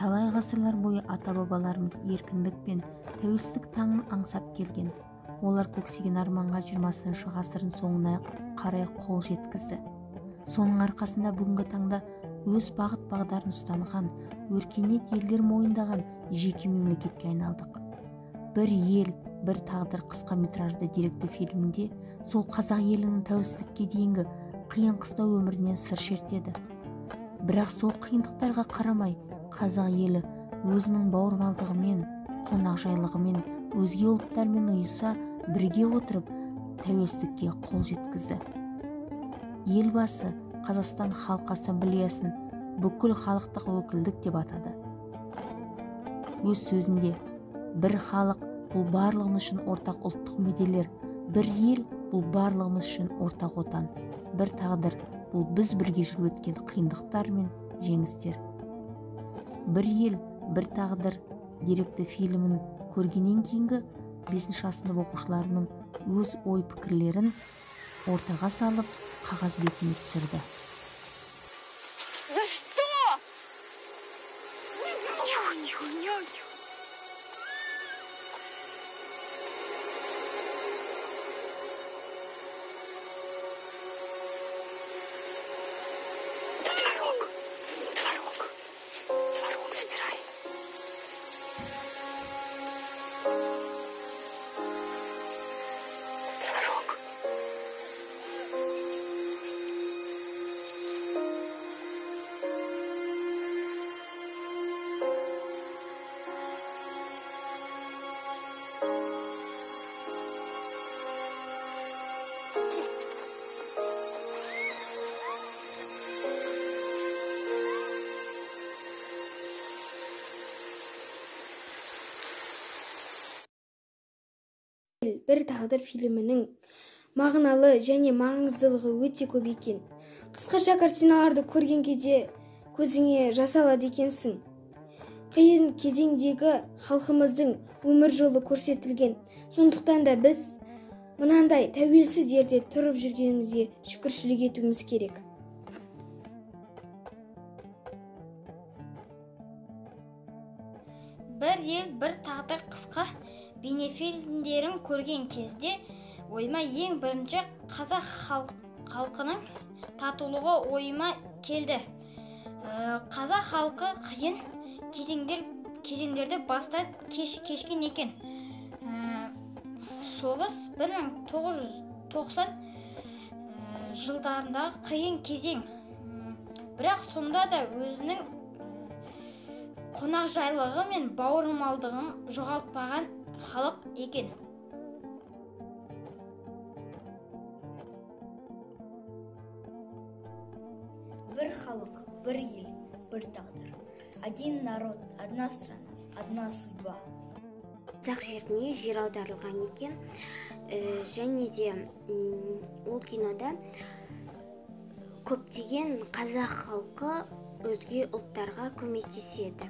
Талай ғасырлар бойы ата-бабаларымыз еркіндік пен тәуелсіздік таңын аңсап келген. Олар көксеген арманға 20 ғасырдың соңына қарай қол жеткізді. Соның арқасында бүгінгі таңда өз бағыт-бағдарын ұстанған, өркениет елдер мойындаған жеке мемлекетке айналдық. Бір ел, бір тағдыр қысқа метражды деректі фильмінде сол қазақ елінің тәуелсіздікке дейінгі қиын-қыстау өмірінен сыр шертеді. Бірақ сол қиындықтарға қарамай, қазақ елі өзінің бауырмалдығымен, қонақжайлығымен, өзге ұлттармен ұйыса бірге отырып тәуелсіздікке қол жеткізді. Елбасы Қазақстан Халқы Ассамблеясын бүкіл халықтық өкілдік деп атады. Өз сөзінде бір халық бұл барлығымыз үшін ортақ ұлттық мүдделер, бір ел бұл барлығымыз үшін ортақ отан, бір тағдыр бұл біз бірге жүріп өткен қиындықтар мен жеңістер. Бір ел, бір тағдыр деректі фильмін көргеннен кейінгі 5-ші сынып оқушыларының өз ой-пікірлерін ортаға салып, қағаз бетіне түсірді. За что? Творог забирай. Творог. Бір тағдыр фильмінің мағыналы және маңыздылығы өте көп екен. Қысқаша картиналарды көрген кезде көзіңе жас алады екенсің. Қиын кезеңдегі халқымыздың өмір жолы көрсетілген. Сондықтан да біз мынандай тәуелсіз елде тұрып жүргенімізге шүкіршілік етуіміз керек. Бір ел, бір тағдыр қысқа бейнефильмдерін көрген кезде ойыма ең бірінші қазақ халқының татулығы ойыма келді. Қазақ халқы қиын кезеңдерді бастан кешкен екен. Соғыс 1990 жылдарындағы қиын кезең. Бірақ сонда да өзінің қонақжайлығы мен бауырмалдығын жоғалтпаған халық екен. Бір халық, бір ел, бір тағдыр. Один народ, одна страна, одна судьба. Қазақ жеріне жер аударылған екен. Және де ол кинода көптеген қазақ халқы өзге ұлттарға көмектеседі.